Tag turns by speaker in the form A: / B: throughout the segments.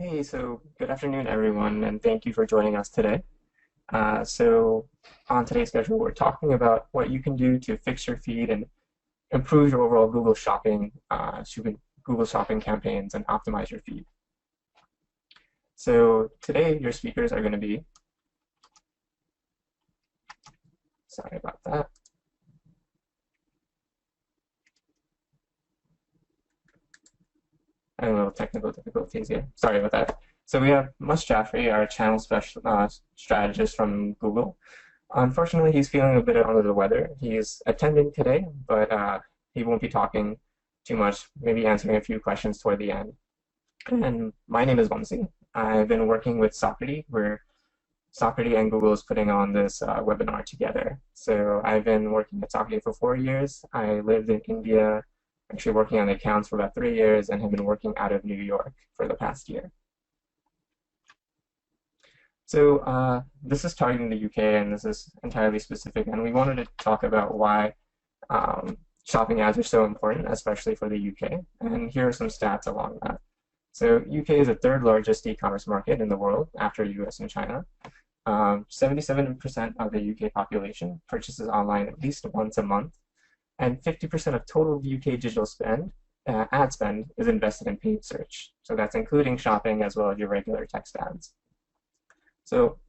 A: Hey, so good afternoon, everyone, and thank you for joining us today. So, on today's schedule, we're talking about what you can do to fix your feed and improve your overall Google Shopping campaigns and optimize your feed. So, today, your speakers are going to be, sorry about that, a little technical difficulties here. Sorry about that. So, we have Mus Jaffey, our channel strategist from Google. Unfortunately, he's feeling a bit under the weather. He's attending today, but he won't be talking too much, maybe answering a few questions toward the end. And my name is Vamsi. I've been working with Sokrati, where Sokrati and Google is putting on this webinar together. So I've been working at Sokrati for 4 years. I lived in India, actually working on the accounts for about 3 years, and have been working out of New York for the past year. So this is targeting the UK, and this is entirely specific, and we wanted to talk about why shopping ads are so important, especially for the UK. And here are some stats along that. So UK is the third largest e-commerce market in the world after US and China. 77% of the UK population purchases online at least once a month, and 50% of total UK digital spend, ad spend, is invested in paid search. So that's including shopping as well as your regular text ads. So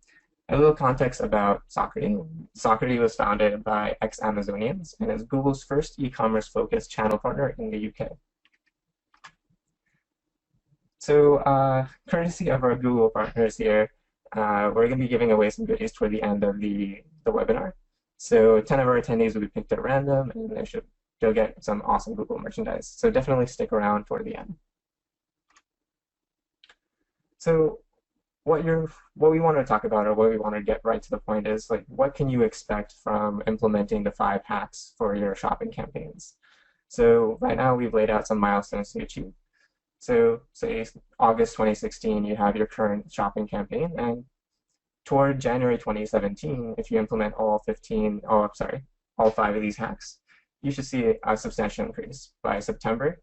A: a little context about Sokrati. Sokrati was founded by ex-Amazonians and is Google's first e-commerce focused channel partner in the UK. So courtesy of our Google partners here, we're going to be giving away some goodies toward the end of the webinar. So 10 of our attendees will be picked at random, and they'll get some awesome Google merchandise. So definitely stick around toward the end. So what we want to talk about, or what we want to get right to the point, is like, what can you expect from implementing the 5 hacks for your shopping campaigns? So right now we've laid out some milestones to achieve. So say August 2016, you have your current shopping campaign, and toward January 2017, if you implement all 5 of these hacks, you should see a substantial increase. By September,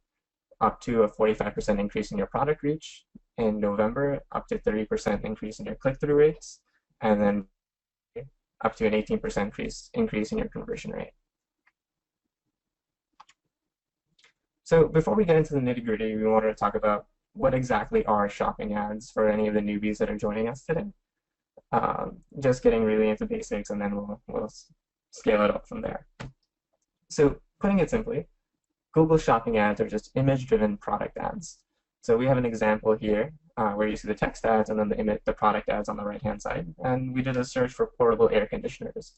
A: up to a 45% increase in your product reach. In November, up to 30% increase in your click-through rates, and then up to an 18% increase in your conversion rate. So before we get into the nitty-gritty, we wanted to talk about what exactly are shopping ads for any of the newbies that are joining us today. Just getting really into basics, and then we'll scale it up from there. So putting it simply, Google shopping ads are just image-driven product ads. So we have an example here where you see the text ads and then the product ads on the right-hand side. And we did a search for portable air conditioners.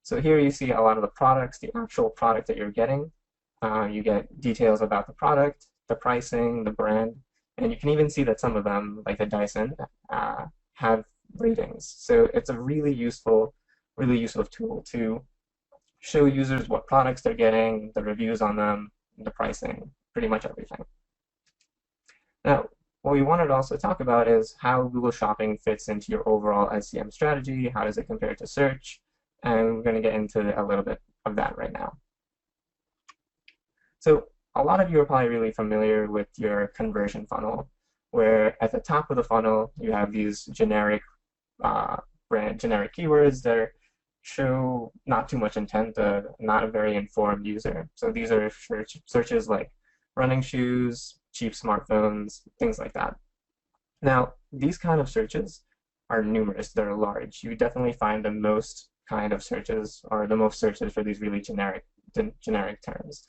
A: So here you see a lot of the products, the actual product that you're getting. You get details about the product, the pricing, the brand, and you can even see that some of them, like the Dyson, have ratings. So it's a really useful tool to show users what products they're getting, the reviews on them, the pricing, pretty much everything. Now, what we wanted to also talk about is how Google Shopping fits into your overall SEM strategy. How does it compare to search? And we're going to get into a little bit of that right now. So a lot of you are probably really familiar with your conversion funnel, where at the top of the funnel, you have these generic keywords that show not too much intent, not a very informed user. So these are searches like running shoes, cheap smartphones, things like that. Now, these kind of searches are numerous, they're large. You definitely find the most kind of searches, or the most searches for these really generic terms.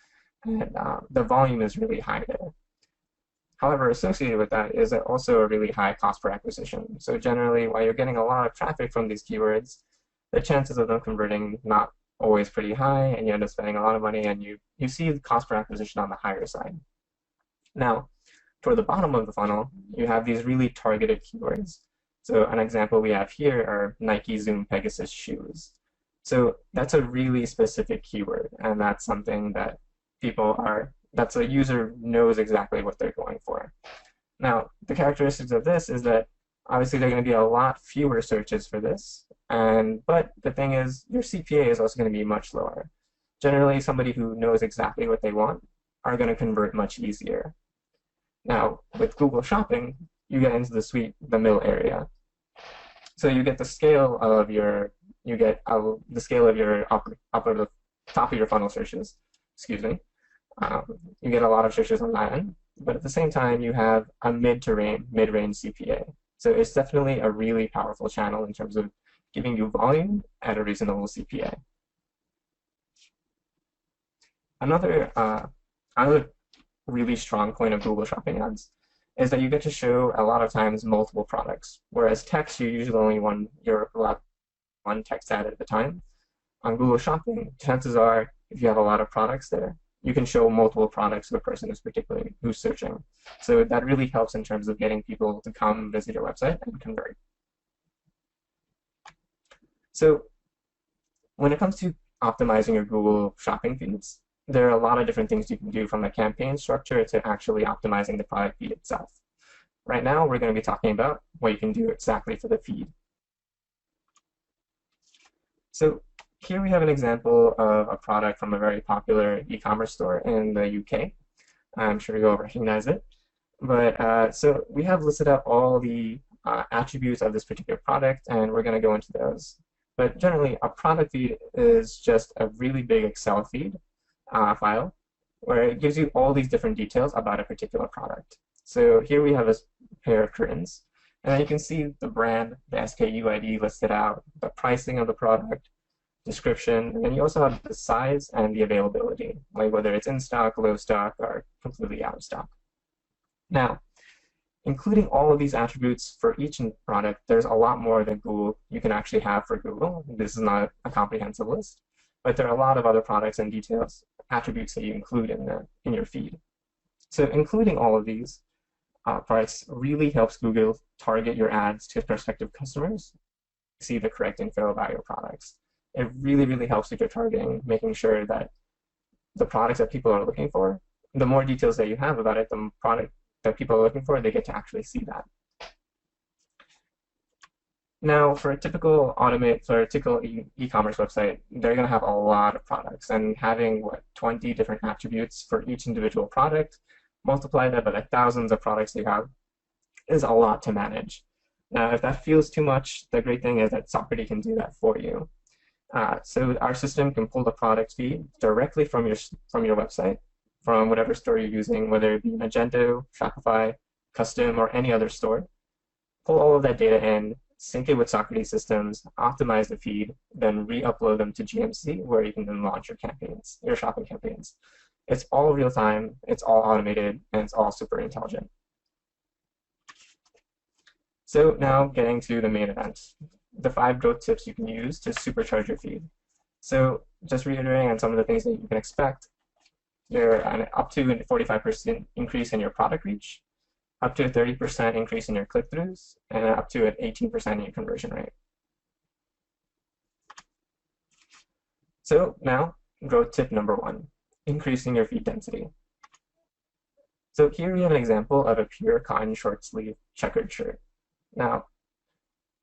A: And the volume is really high there. However, associated with that is also a really high cost per acquisition. So generally, while you're getting a lot of traffic from these keywords, the chances of them converting not always pretty high, and you end up spending a lot of money, and you see the cost per acquisition on the higher side. Now, toward the bottom of the funnel, you have these really targeted keywords. So an example we have here are Nike Zoom Pegasus shoes. So that's a really specific keyword, and that's something that that's a user knows exactly what they're going for. Now, the characteristics of this is that obviously there are going to be a lot fewer searches for this, but the thing is, your CPA is also going to be much lower. Generally, somebody who knows exactly what they want are going to convert much easier. Now, with Google Shopping, you get into the middle area. So you get the scale of your, the scale of your upper the top of your funnel searches, excuse me. You get a lot of searches on that end, but at the same time, you have a mid-range CPA. So it's definitely a really powerful channel in terms of giving you volume at a reasonable CPA. Another really strong point of Google Shopping ads is that you get to show a lot of times multiple products, whereas text, you usually only you're allowed one text ad at a time. On Google Shopping, chances are, if you have a lot of products there, you can show multiple products to the person who's searching. So that really helps in terms of getting people to come visit your website and convert. So when it comes to optimizing your Google Shopping feeds, there are a lot of different things you can do, from a campaign structure to actually optimizing the product feed itself. Right now, we're going to be talking about what you can do exactly for the feed. So here we have an example of a product from a very popular e-commerce store in the UK. I'm sure you'll recognize it. But so we have listed out all the attributes of this particular product, and we're going to go into those. But generally, a product feed is just a really big Excel feed file where it gives you all these different details about a particular product. So here we have a pair of curtains, and then you can see the brand, the SKU ID listed out, the pricing of the product, description, and then you also have the size and the availability, like whether it's in stock, low stock, or completely out of stock. Now, including all of these attributes for each product, there's a lot more than you can actually have for Google. This is not a comprehensive list, but there are a lot of other products and details, attributes that you include in your feed. So including all of these products really helps Google target your ads to prospective customers, see the correct info about your products. It really, really helps with your targeting, making sure that the products that people are looking for, the more details that you have about it, the product that people are looking for, they get to actually see that. Now, for a typical e-commerce website, they're going to have a lot of products, and having 20 different attributes for each individual product, multiply that by the thousands of products you have, is a lot to manage. Now, if that feels too much, the great thing is that Sokrati can do that for you. So our system can pull the product feed directly from your website, from whatever store you're using, whether it be Magento, Shopify, Custom, or any other store. Pull all of that data in, sync it with Sokrati systems, optimize the feed, then re-upload them to GMC, where you can then launch your shopping campaigns. It's all real time, it's all automated, and it's all super intelligent. So now getting to the main event, the 5 growth tips you can use to supercharge your feed. So just reiterating on some of the things that you can expect, there are up to a 45% increase in your product reach, up to a 30% increase in your click-throughs, and up to an 18% in your conversion rate. So now, growth tip number 1, increasing your feed density. So here we have an example of a pure cotton short sleeve checkered shirt. Now,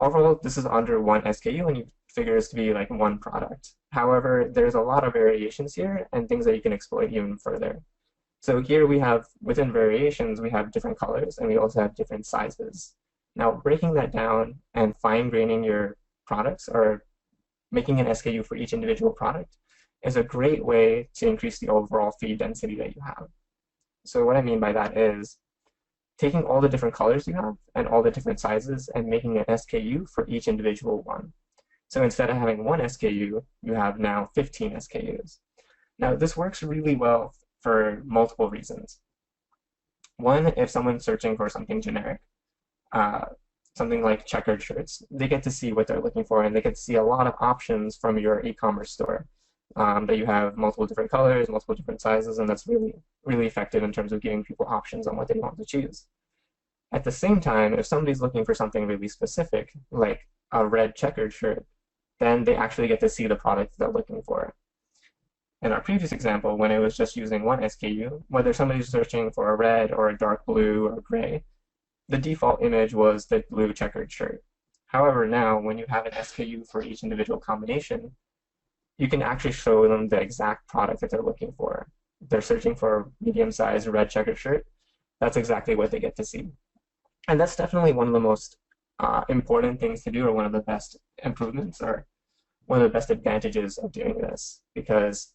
A: overall, this is under 1 SKU, and you figure this to be like 1 product. However, there's a lot of variations here and things that you can exploit even further. So here we have, within variations, we have different colors, and we also have different sizes. Now, breaking that down and fine-graining your products, or making an SKU for each individual product, is a great way to increase the overall feed density that you have. So what I mean by that is taking all the different colors you have and all the different sizes and making an SKU for each individual one. So instead of having 1 SKU, you have now 15 SKUs. Now, this works really well for multiple reasons. One, if someone's searching for something generic, something like checkered shirts, they get to see what they're looking for, and they get to see a lot of options from your e-commerce store. That you have multiple different colors, multiple different sizes, and that's really, really effective in terms of giving people options on what they want to choose. At the same time, if somebody's looking for something really specific, like a red checkered shirt, then they actually get to see the product they're looking for. In our previous example, when it was just using 1 SKU, whether somebody's searching for a red or a dark blue or gray, the default image was the blue checkered shirt. However, now, when you have an SKU for each individual combination, you can actually show them the exact product that they're looking for. If they're searching for a medium-sized red checkered shirt, that's exactly what they get to see. And that's definitely one of the most important things to do, or one of the best improvements, or one of the best advantages of doing this, because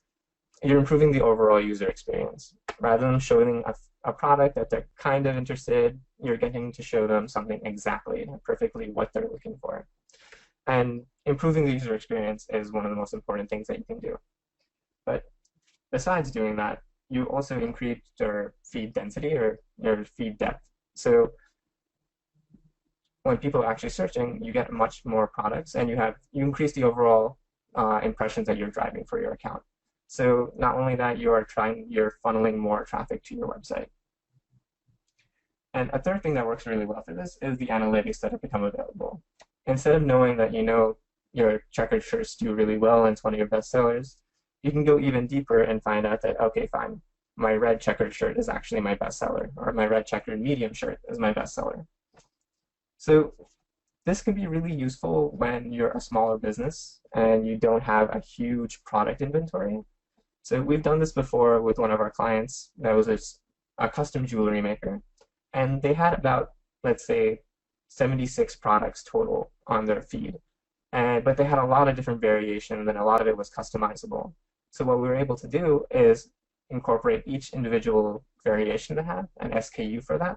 A: you're improving the overall user experience. Rather than showing a product that they're kind of interested, you're getting to show them something exactly, perfectly what they're looking for. And improving the user experience is one of the most important things that you can do. But besides doing that, you also increase your feed density, or your feed depth. So when people are actually searching, you get much more products, and you increase the overall impressions that you're driving for your account. So not only that, you're funneling more traffic to your website. And a third thing that works really well for this is the analytics that have become available. Instead of knowing that your checkered shirts do really well and it's one of your best sellers, you can go even deeper and find out that, okay, fine, my red checkered shirt is actually my best seller, or my red checkered medium shirt is my best seller. So this can be really useful when you're a smaller business and you don't have a huge product inventory. So we've done this before with one of our clients that was a custom jewelry maker. And they had about, let's say, 76 products total on their feed. But they had a lot of different variations, and a lot of it was customizable. So what we were able to do is incorporate each individual variation to have an SKU for that,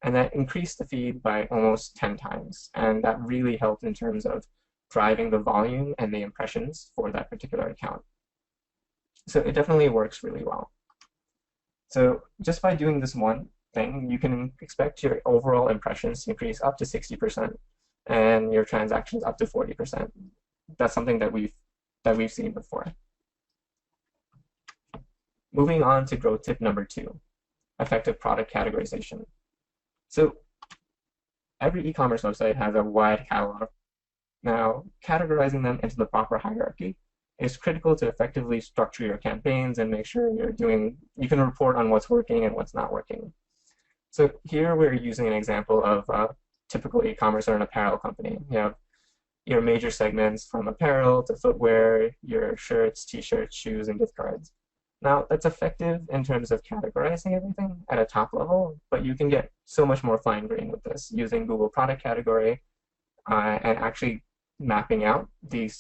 A: and that increased the feed by almost 10 times. And that really helped in terms of driving the volume and the impressions for that particular account. So it definitely works really well. So just by doing this one thing, you can expect your overall impressions to increase up to 60% and your transactions up to 40%. That's something that we've seen before. Moving on to growth tip number 2, effective product categorization. So every e-commerce website has a wide catalog. Now, categorizing them into the proper hierarchy is critical to effectively structure your campaigns and make sure you can report on what's working and what's not working. So here we're using an example of a typical e-commerce or an apparel company. You have your major segments from apparel to footwear, your shirts, t-shirts, shoes, and gift cards. Now, that's effective in terms of categorizing everything at a top level, but you can get so much more fine-grained with this using Google Product Category and actually mapping out the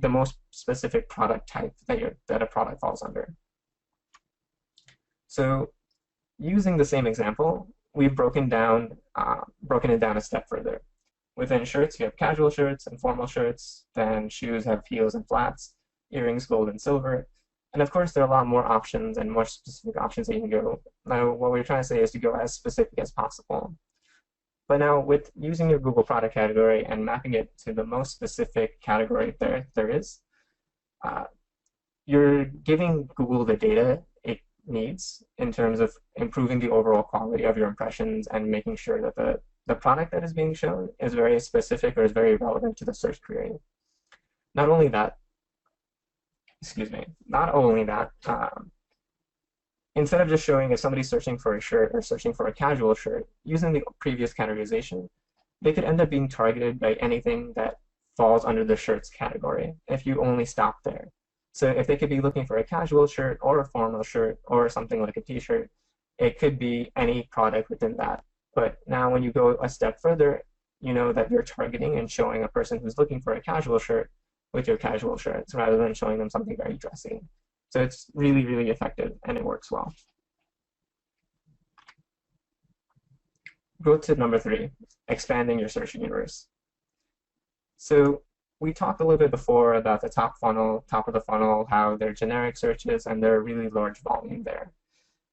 A: most specific product type that a product falls under. So using the same example, we've broken it down a step further. Within shirts, you have casual shirts and formal shirts. Then shoes have heels and flats, earrings, gold and silver. And of course, there are a lot more options and more specific options that you can go. Now, what we're trying to say is to go as specific as possible. But now, with using your Google product category and mapping it to the most specific category there is, you're giving Google the data it needs in terms of improving the overall quality of your impressions and making sure that the product that is being shown is very specific or is very relevant to the search query. Not only that, instead of just showing if somebody's searching for a shirt or searching for a casual shirt, using the previous categorization, they could end up being targeted by anything that falls under the shirts category if you only stop there. So if they could be looking for a casual shirt or a formal shirt or something like a t-shirt, it could be any product within that. But now when you go a step further, you know that you're targeting and showing a person who's looking for a casual shirt with your casual shirts rather than showing them something very dressy. So it's really, really effective and it works well. Growth tip number 3, expanding your search universe. So we talked a little bit before about the top of the funnel, how they're generic searches and they're really large volume there.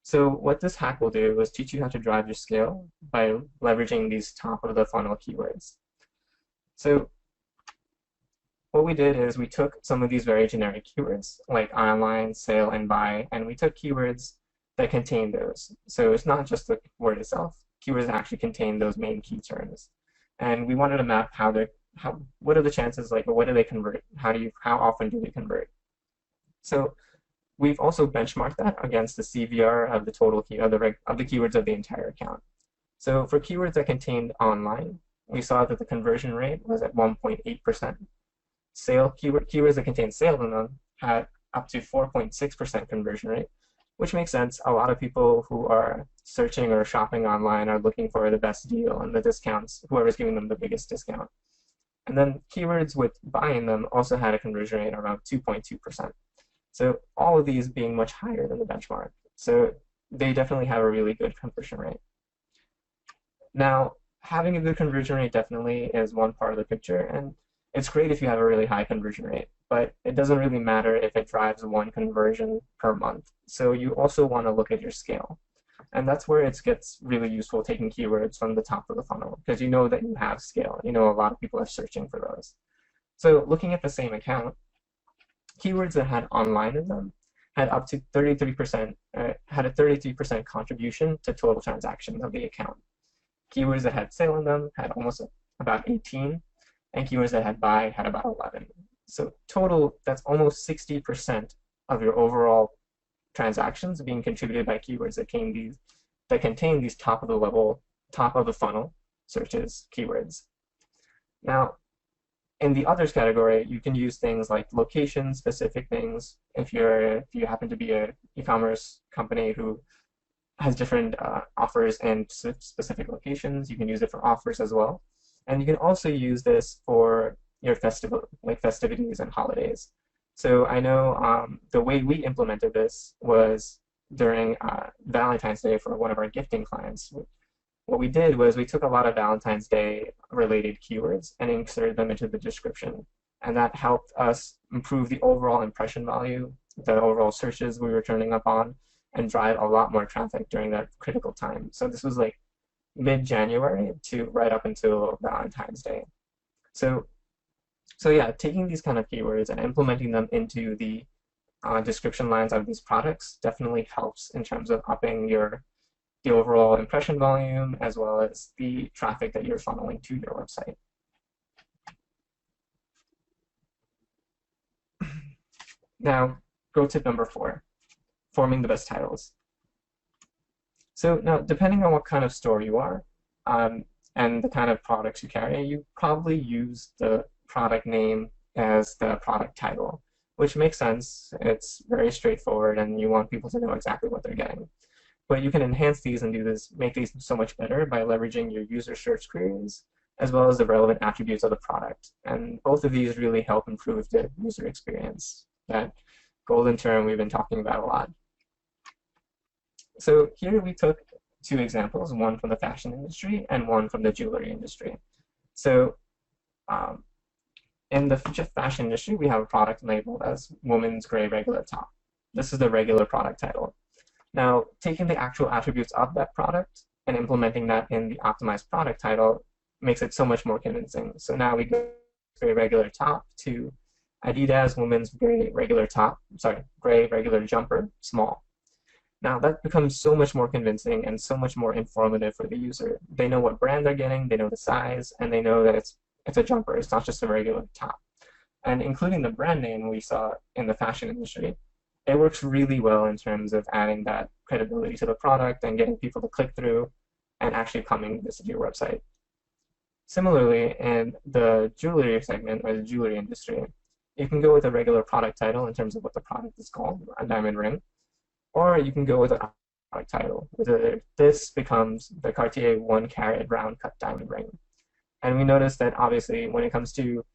A: So what this hack will do is teach you how to drive your scale by leveraging these top of the funnel keywords. So what we did is we took some of these very generic keywords like online, sale, and buy, and we took keywords that contain those. So it's not just the word itself, keywords that actually contain those main key terms. And we wanted to map what are the chances, like, what do they convert? How often do they convert? So we've also benchmarked that against the CVR of the total of the keywords of the entire account. So for keywords that contained online, we saw that the conversion rate was at 1.8%. Keywords that contain sale in them had up to 4.6% conversion rate, which makes sense. A lot of people who are searching or shopping online are looking for the best deal and the discounts, whoever's giving them the biggest discount. And then keywords with buying them also had a conversion rate around 2.2%. So all of these being much higher than the benchmark. So they definitely have a really good conversion rate. Now, having a good conversion rate definitely is one part of the picture, and it's great if you have a really high conversion rate, but it doesn't really matter if it drives one conversion per month. So you also want to look at your scale. And that's where it gets really useful taking keywords from the top of the funnel, because you know that you have scale. You know a lot of people are searching for those. So looking at the same account, keywords that had online in them had up to 33%, had a 33% contribution to total transactions of the account. Keywords that had sale in them had almost about 18, and keywords that had buy had about 11. So total, that's almost 60% of your overall transactions being contributed by keywords that contain these top of the level, top of the funnel searches keywords. Now, in the others category, you can use things like location-specific things. If you happen to be an e-commerce company who has different offers in specific locations, you can use it for offers as well. And you can also use this for your festivities and holidays. So I know the way we implemented this was during Valentine's Day for one of our gifting clients. What we did was we took a lot of Valentine's Day related keywords and inserted them into the description. And that helped us improve the overall impression value, the overall searches we were turning up on, and drive a lot more traffic during that critical time. So this was like mid-January to right up until Valentine's Day. So yeah, taking these kind of keywords and implementing them into the description lines of these products definitely helps in terms of upping the overall impression volume as well as the traffic that you're funneling to your website. Now, go tip number 4, forming the best titles. So now, depending on what kind of store you are and the kind of products you carry, you probably use the product name as the product title, which makes sense. It's very straightforward, and you want people to know exactly what they're getting. But you can enhance these and make these so much better by leveraging your user search queries as well as the relevant attributes of the product. And both of these really help improve the user experience, that golden term we've been talking about a lot. So here we took 2 examples, one from the fashion industry and one from the jewelry industry. So in the fashion industry, we have a product labeled as women's gray regular top. This is the regular product title. Now, taking the actual attributes of that product and implementing that in the optimized product title makes it so much more convincing. So now we go gray regular top to Adidas women's gray regular top, gray regular jumper, small. Now that becomes so much more convincing and so much more informative for the user. They know what brand they're getting, they know the size, and they know that it's a jumper. It's not just a regular top. And including the brand name we saw in the fashion industry, it works really well in terms of adding that credibility to the product and getting people to click through and actually coming to visit your website. Similarly, in the jewelry segment or the jewelry industry, you can go with a regular product title in terms of what the product is called, a diamond ring, or you can go with a product title. This becomes the Cartier 1-carat round cut diamond ring. And we noticed that obviously when it comes to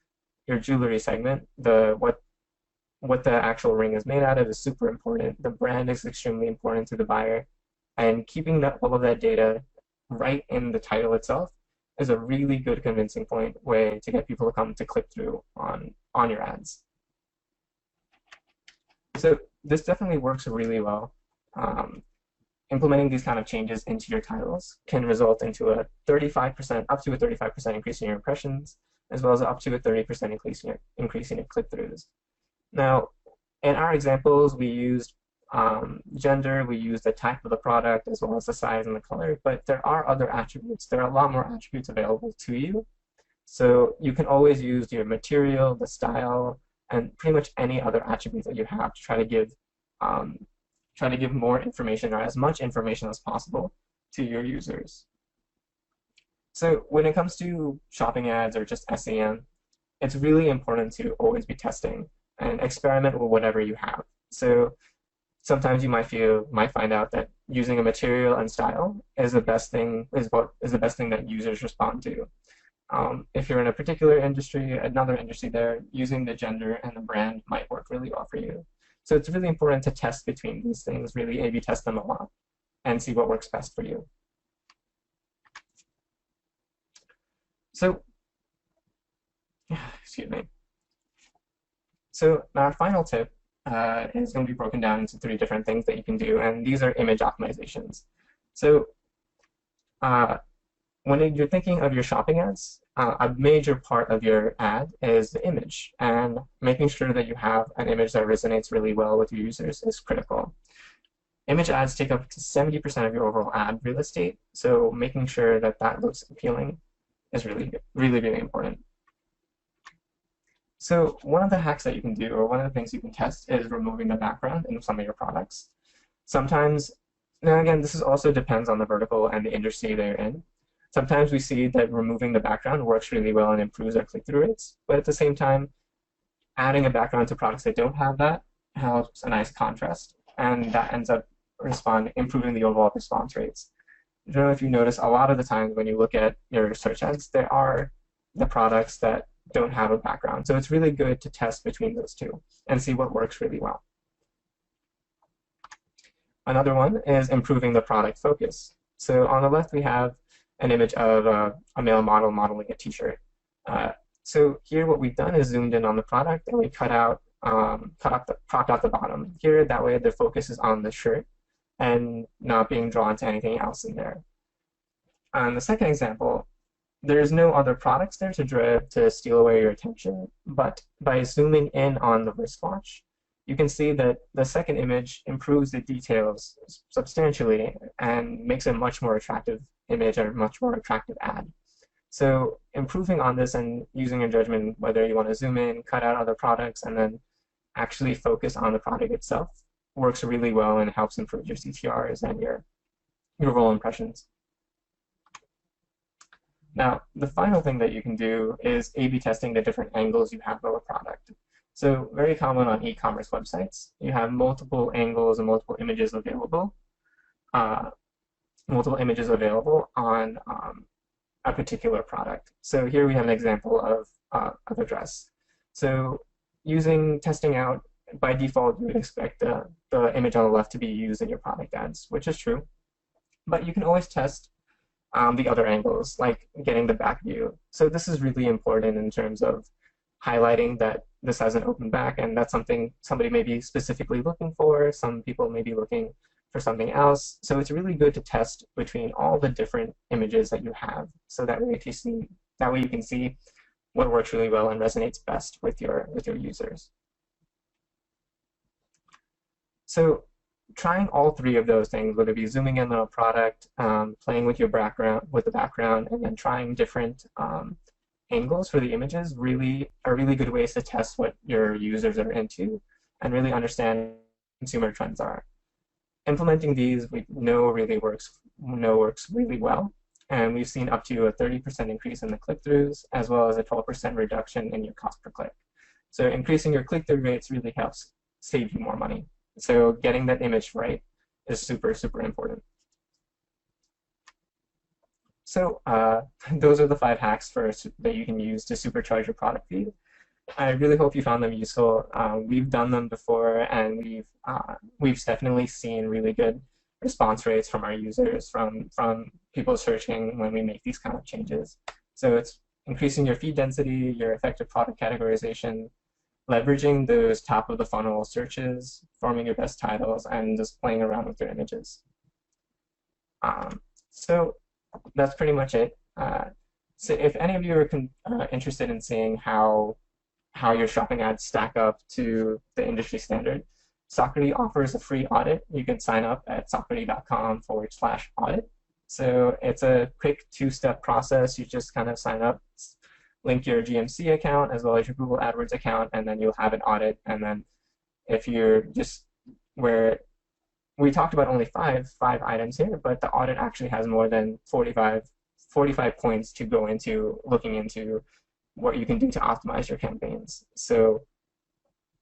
A: your jewelry segment, what the actual ring is made out of is super important. The brand is extremely important to the buyer. And keeping all of that data right in the title itself is a really good convincing way to get people to come to click through on your ads. So this definitely works really well. Implementing these kind of changes into your titles can result into up to a 35% increase in your impressions, as well as up to a 30% increase in your click-throughs. Now, in our examples, we used gender, we used the type of the product, as well as the size and the color, but there are other attributes. There are a lot more attributes available to you. So you can always use your material, the style, and pretty much any other attribute that you have to try to give more information, or as much information as possible, to your users. So when it comes to shopping ads or just SEM, it's really important to always be testing and experiment with whatever you have. So sometimes you might find out that using a material and style is the best thing, is the best thing that users respond to. If you're in a particular industry, another industry there, using the gender and the brand might work really well for you. So it's really important to test between these things, really A/B test them a lot and see what works best for you. So, excuse me. So our final tip is going to be broken down into 3 different things that you can do, and these are image optimizations. So when you're thinking of your shopping ads, a major part of your ad is the image, and making sure that you have an image that resonates really well with your users is critical. Image ads take up to 70% of your overall ad real estate, so making sure that that looks appealing is really, really, really important. So one of the hacks that you can do, or one of the things you can test, is removing the background in some of your products. Sometimes, now again, this is also depends on the vertical and the industry they're in. Sometimes we see that removing the background works really well and improves our click-through rates, but at the same time, adding a background to products that don't have that helps a nice contrast, and that ends up improving the overall response rates. I don't know if you notice, a lot of the times when you look at your search ads, there are the products that don't have a background. So it's really good to test between those two and see what works really well. Another one is improving the product focus. So on the left, we have an image of a male model modeling a t-shirt. So here what we've done is zoomed in on the product, and we cropped out the bottom here. That way the focus is on the shirt and not being drawn to anything else in there. On the second example, there's no other products there to steal away your attention, but by zooming in on the wristwatch, you can see that the second image improves the details substantially and makes a much more attractive image or a much more attractive ad. So improving on this and using your judgment whether you want to zoom in, cut out other products, and then actually focus on the product itself works really well and helps improve your CTRs and your overall impressions. Now, the final thing that you can do is A/B testing the different angles you have of a product. So very common on e-commerce websites. You have multiple angles and multiple images available on a particular product. So here we have an example of a dress. So testing out, by default, you would expect the image on the left to be used in your product ads, which is true. But you can always test the other angles, like getting the back view. So this is really important in terms of highlighting that this has an open back, and that's something somebody may be specifically looking for. Some people may be looking for something else. So it's really good to test between all the different images that you have, so that way you can see what works really well and resonates best with your users. So trying all 3 of those things, whether it be zooming in on a product, playing with the background, and then trying different angles for the images, are really good ways to test what your users are into and really understand consumer trends are. Implementing these, we know works really well, and we've seen up to a 30% increase in the click-throughs, as well as a 12% reduction in your cost per click. So increasing your click-through rates really helps save you more money. So getting that image right is super, super important. So those are the 5 hacks that you can use to supercharge your product feed. I really hope you found them useful. We've done them before, and we've definitely seen really good response rates from our users, from people searching when we make these kind of changes. So it's increasing your feed density, your effective product categorization, leveraging those top of the funnel searches, forming your best titles, and just playing around with your images. So that's pretty much it. So if any of you are interested in seeing how your shopping ads stack up to the industry standard, Sokrati offers a free audit. You can sign up at sokrati.com/audit. So it's a quick 2-step process. You just kind of sign up, link your GMC account as well as your Google AdWords account, and then you'll have an audit. And then if you're we talked about only five items here, but the audit actually has more than 45 points to go into looking into what you can do to optimize your campaigns. So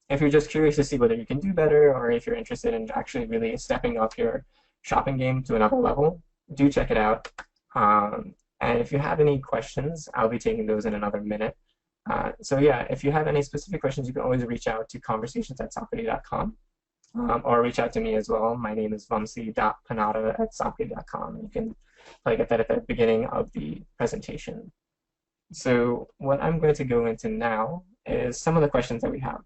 A: if you're just curious to see whether you can do better, or if you're interested in actually really stepping up your shopping game to another level. Do check it out. And if you have any questions, I'll be taking those in another minute. So yeah, if you have any specific questions, you can always reach out to conversations@sokrati.com, or reach out to me as well. My name is Vamsi.Ponada@sokrati.com. You can probably get that at the beginning of the presentation. So what I'm going to go into now is some of the questions that we have.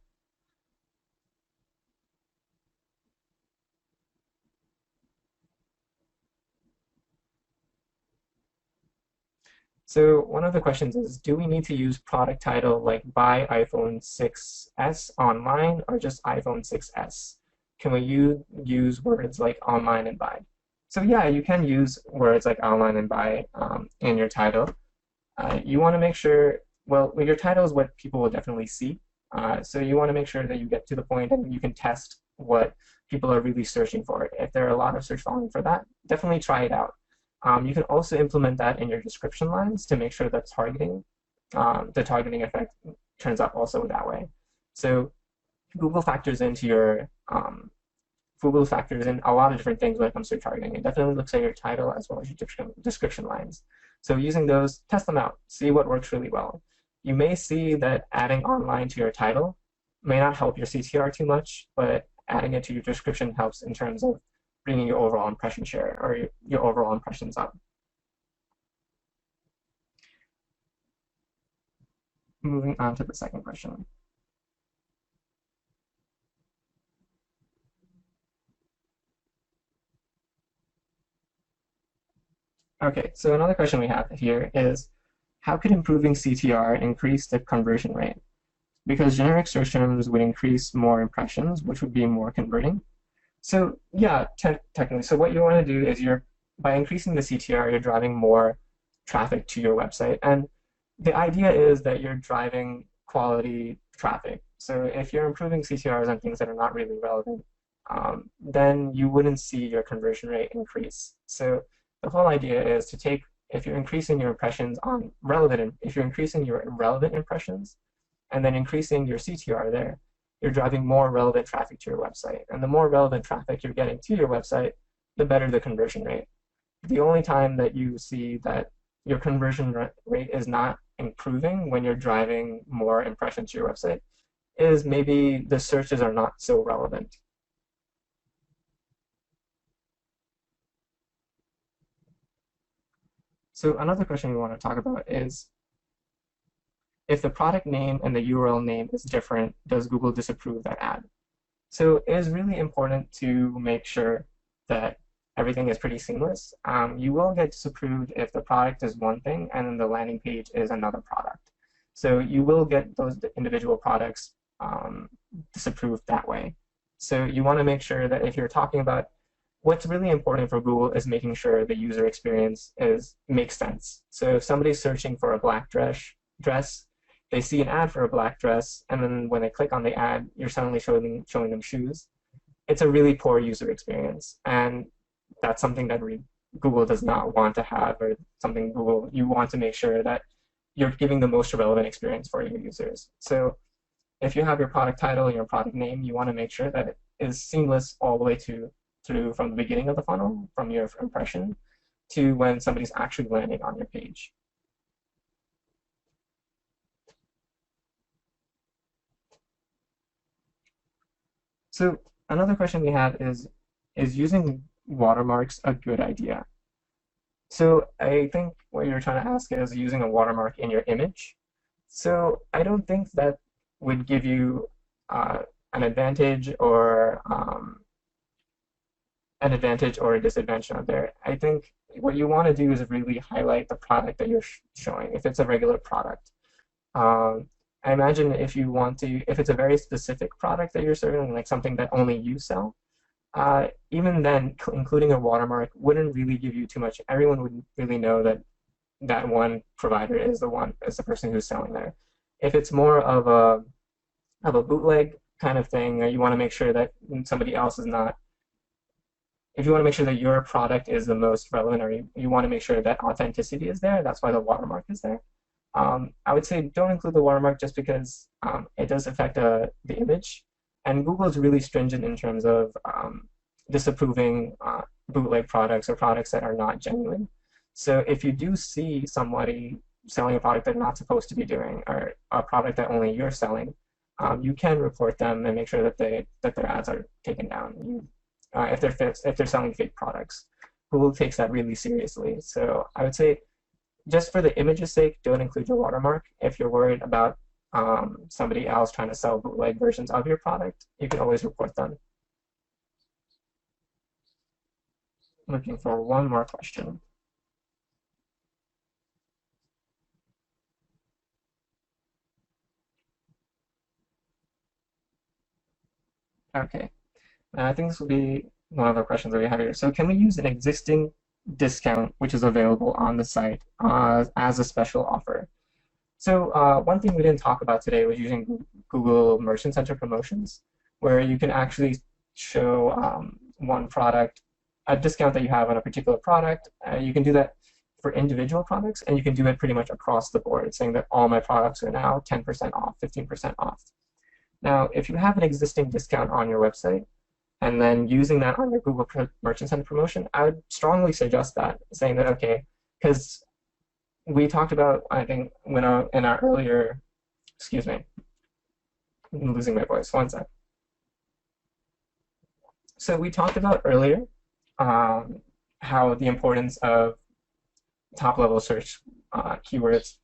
A: So one of the questions is, do we need to use product title like buy iPhone 6s online or just iPhone 6s? Can we use words like online and buy? So yeah, you can use words like online and buy in your title. You want to make sure, well, your title is what people will definitely see. So you want to make sure that you get to the point and you can test what people are really searching for. If there are a lot of search volume for that, definitely try it out. You can also implement that in your description lines to make sure that the targeting effect turns up also that way. So Google factors in a lot of different things when it comes to targeting. It definitely looks at your title as well as your description lines. So using those, test them out, see what works really well. You may see that adding online to your title may not help your CTR too much, but adding it to your description helps in terms of bringing your overall impression share or your overall impressions up. Moving on to the second question. Okay, so another question we have here is, how could improving CTR increase the conversion rate? Because generic search terms would increase more impressions, which would be more converting. So yeah, technically. So what you want to do is by increasing the CTR, you're driving more traffic to your website. And the idea is that you're driving quality traffic. So if you're improving CTRs on things that are not really relevant, then you wouldn't see your conversion rate increase. So the whole idea is to take, if you're increasing your impressions on relevant, if you're increasing your relevant impressions and then increasing your CTR there, you're driving more relevant traffic to your website. And the more relevant traffic you're getting to your website, the better the conversion rate. The only time that you see that your conversion rate is not improving when you're driving more impressions to your website is maybe the searches are not so relevant. So another question we want to talk about is, if the product name and the URL name is different, does Google disapprove that ad? So it is really important to make sure that everything is pretty seamless. You will get disapproved if the product is one thing and then the landing page is another product. So you will get those individual products disapproved that way. So you want to make sure that if you're talking about, what's really important for Google is making sure the user experience makes sense. So if somebody's searching for a black dress, they see an ad for a black dress, and then when they click on the ad, you're suddenly showing them shoes. It's a really poor user experience, and that's something that Google does not want to have, or something you want to make sure that you're giving the most relevant experience for your users. So if you have your product title and your product name, you want to make sure that it is seamless all the way through from the beginning of the funnel, from your impression, to when somebody's actually landing on your page. So another question we have is using watermarks a good idea? So I think what you're trying to ask is using a watermark in your image. So I don't think that would give you an advantage or a disadvantage out there. I think what you want to do is really highlight the product that you're showing, if it's a regular product. I imagine if it's a very specific product that you're serving, like something that only you sell, even then, including a watermark wouldn't really give you too much. Everyone would really know that that one provider is the person who's selling there. If it's more of a bootleg kind of thing, or you want to make sure that somebody else is not, if you want to make sure that your product is the most relevant, or you want to make sure that authenticity is there, that's why the watermark is there. I would say don't include the watermark just because it does affect the image. And Google is really stringent in terms of disapproving bootleg products or products that are not genuine. So if you do see somebody selling a product they're not supposed to be doing, or a product that only you're selling, you can report them and make sure that their ads are taken down. If they're selling fake products, Google takes that really seriously. So I would say, just for the image's sake, don't include your watermark. If you're worried about somebody else trying to sell bootleg versions of your product, you can always report them. Looking for one more question. Okay, I think this will be one of the questions that we have here. So can we use an existing discount which is available on the site as a special offer? So one thing we didn't talk about today was using Google Merchant Center promotions, where you can actually show one product, a discount that you have on a particular product. You can do that for individual products, and you can do it pretty much across the board, saying that all my products are now 10% off, 15% off. Now, if you have an existing discount on your website, and then using that on your Google Merchant Center promotion, I would strongly suggest that, saying that, okay, because we talked about, I think, in our earlier, excuse me, I'm losing my voice, one sec. So we talked about earlier how the importance of top-level search keywords,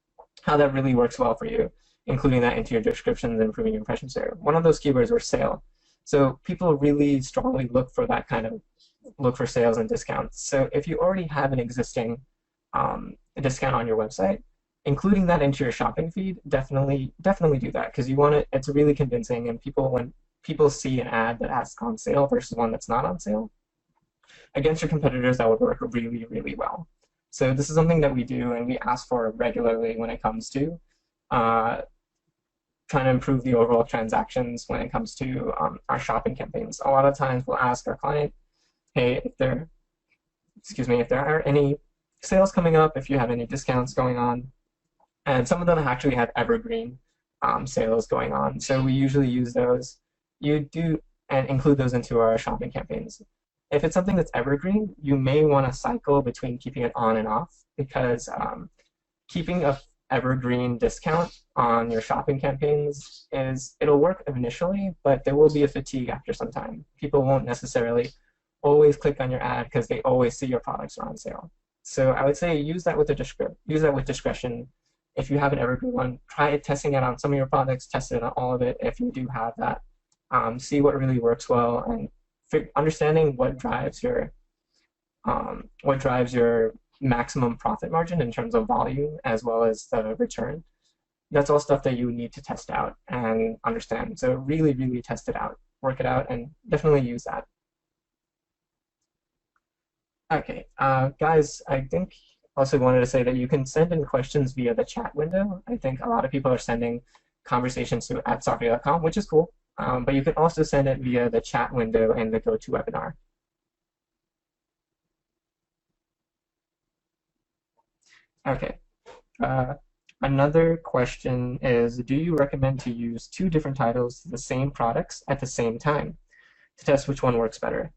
A: how that really works well for you, including that into your descriptions and improving your impressions there. One of those keywords were sale. So people really strongly look for that kind of, look for sales and discounts. So if you already have an existing discount on your website, including that into your shopping feed, definitely do that, because you want it. It's really convincing, and when people see an ad that has on sale versus one that's not on sale, against your competitors, that would work really, really well. So this is something that we do and we ask for regularly when it comes to trying to improve the overall transactions when it comes to our shopping campaigns. A lot of times we'll ask our client, hey, if there are any sales coming up, if you have any discounts going on, and some of them actually have evergreen sales going on. So we usually use those. And include those into our shopping campaigns. If it's something that's evergreen, you may want to cycle between keeping it on and off, because keeping a evergreen discount on your shopping campaigns it'll work initially, but there will be a fatigue after some time. People won't necessarily always click on your ad because they always see your products are on sale. So I would say use that with discretion. If you have an evergreen one, try testing it on some of your products, test it on all of it if you do have that. See what really works well, and understanding what drives your maximum profit margin in terms of volume as well as the return. That's all stuff that you need to test out and understand. So really, really test it out, work it out, and definitely use that. Okay, guys, I think also wanted to say that you can send in questions via the chat window. I think a lot of people are sending conversations to @sokrati.com, which is cool. But you can also send it via the chat window in the GoToWebinar. Okay. Another question is, do you recommend to use 2 different titles to the same products at the same time to test which one works better?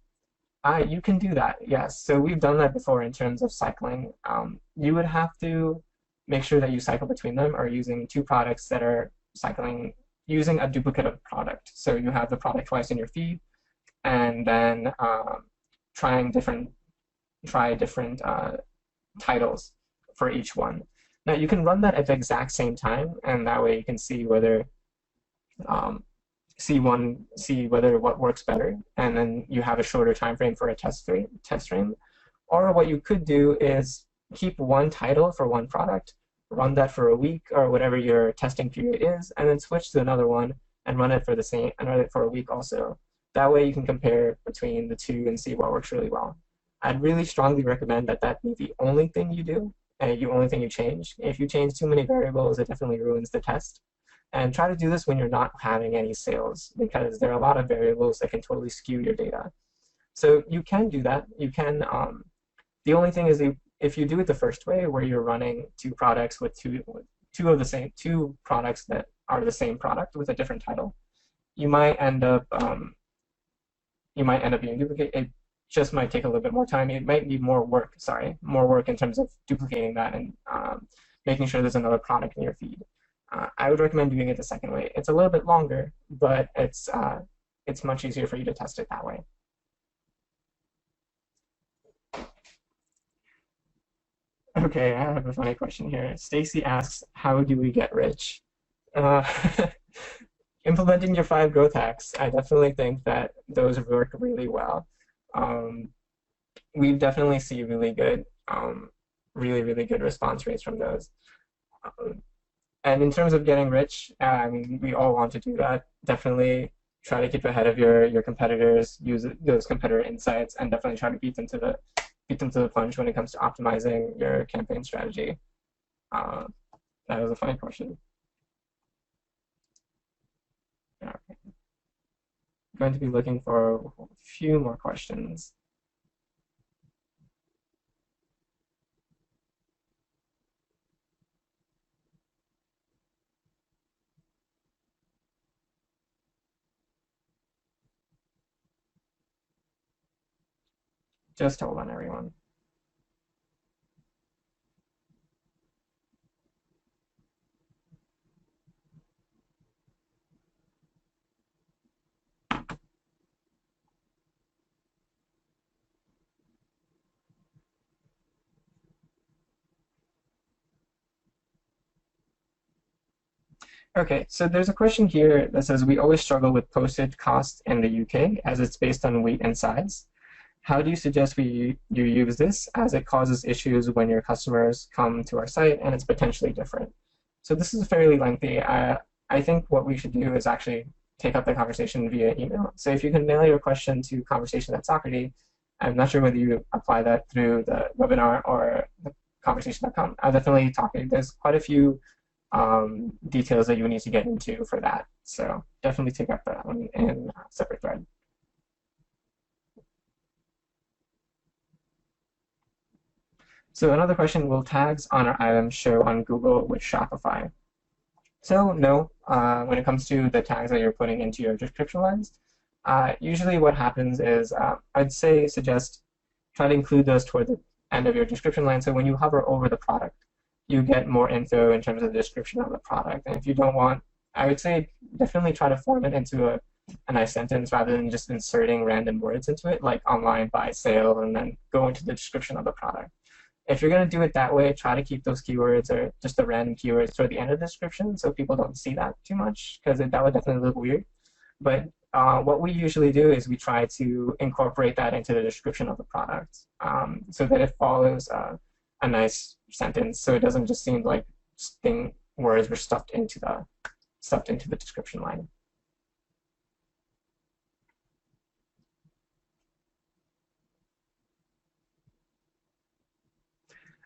A: You can do that, yes. So we've done that before in terms of cycling. You would have to make sure that you cycle between them, or using 2 products that are cycling using a duplicate of product. So you have the product twice in your feed, and then try different titles for each one. Now you can run that at the exact same time, and that way you can see whether what works better, and then you have a shorter time frame for a test frame. Or what you could do is keep one title for one product, run that for a week or whatever your testing period is, and then switch to another one and run it for a week also. That way you can compare between the 2 and see what works really well. I'd really strongly recommend that be the only thing you do, and the only thing you change. If you change too many variables, it definitely ruins the test. And try to do this when you're not having any sales, because there are a lot of variables that can totally skew your data. So you can do that. You can. The only thing is, if you do it the first way, where you're running 2 products with two products that are the same product with a different title, you might end up you might end up being duplicated. It just might take a little bit more time. It might need more work, sorry, more work in terms of duplicating that and making sure there's another product in your feed. I would recommend doing it the second way. It's a little bit longer, but it's much easier for you to test it that way. Okay, I have a funny question here. Stacy asks, how do we get rich? Uh, implementing your 5 growth hacks. I definitely think that those work really well. Um, we definitely see really good response rates from those. Um, and in terms of getting rich, I mean, we all want to do that. Definitely try to keep ahead of your competitors, use those competitor insights, and definitely try to beat them to the punch when it comes to optimizing your campaign strategy. Uh, that was a funny question. Yeah, okay. I'm going to be looking for a few more questions. Just hold on, everyone. Okay, so there's a question here that says, we always struggle with postage costs in the UK as it's based on weight and size. How do you suggest you use this, as it causes issues when your customers come to our site and it's potentially different? So this is fairly lengthy. I think what we should do is actually take up the conversation via email. So if you can mail your question to conversation@Sokrati, I'm not sure whether you apply that through the webinar or the conversation.com. I'll definitely talk. There's quite a few details that you need to get into for that. So definitely take up that one in a separate thread. So another question, will tags on our items show on Google with Shopify? So no, when it comes to the tags that you're putting into your description lines, usually what happens is I'd suggest try to include those toward the end of your description line. So when you hover over the product, you get more info in terms of the description of the product. And if you don't want, I would say definitely try to form it into a nice sentence rather than just inserting random words into it, like online, buy, sale, and then go into the description of the product. If you're going to do it that way, try to keep those keywords or just the random keywords toward the end of the description so people don't see that too much, because that would definitely look weird. But what we usually do is we try to incorporate that into the description of the product so that it follows a nice sentence, so it doesn't just seem like words were stuffed into the description line.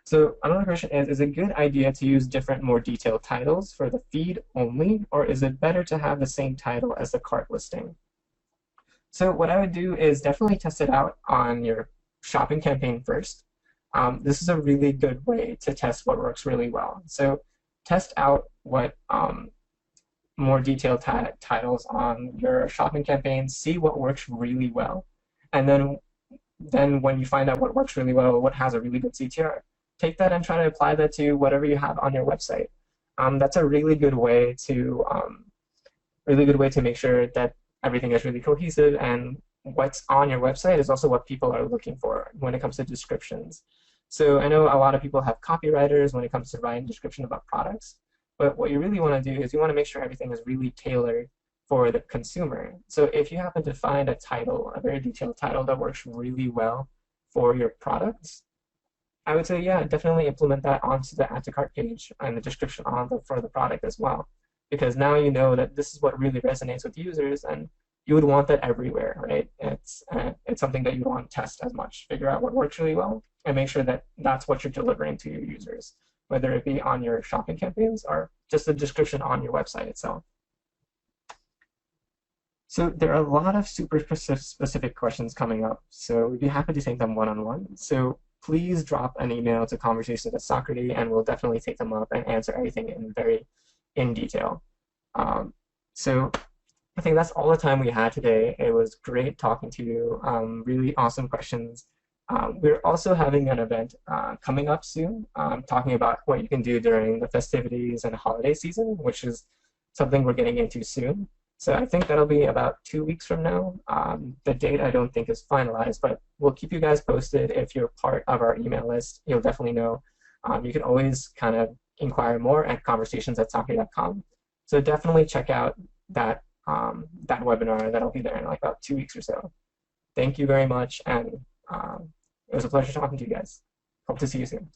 A: So another question is it a good idea to use different, more detailed titles for the feed only, or is it better to have the same title as the cart listing? So what I would do is definitely test it out on your shopping campaign first. This is a really good way to test what works really well. So test out what more detailed titles on your shopping campaign, see what works really well, and then when you find out what works really well, what has a really good CTR, take that and try to apply that to whatever you have on your website. That's a really good way to make sure that everything is really cohesive, and what's on your website is also what people are looking for when it comes to descriptions. So I know a lot of people have copywriters when it comes to writing description about products, but what you really want to do is you want to make sure everything is really tailored for the consumer. So if you happen to find a title, a very detailed title that works really well for your products, I would say, yeah, definitely implement that onto the add to cart page and the description for the product as well. Because now you know that this is what really resonates with users, and you would want that everywhere, right? It's something that you want to test as much, figure out what works really well, and make sure that that's what you're delivering to your users, whether it be on your shopping campaigns or just the description on your website itself. So there are a lot of super specific questions coming up, so we'd be happy to take them one-on-one. So please drop an email to conversation@Sokrati, and we'll definitely take them up and answer everything in detail. So I think that's all the time we had today. It was great talking to you. Really awesome questions. We're also having an event coming up soon, talking about what you can do during the festivities and holiday season, which is something we're getting into soon. So I think that'll be about 2 weeks from now. The date I don't think is finalized, but we'll keep you guys posted. If you're part of our email list, you'll definitely know. You can always kind of inquire more at conversations@sokrati.com. So definitely check out that webinar that'll be there in like about 2 weeks or so. Thank you very much, and it was a pleasure talking to you guys. Hope to see you soon.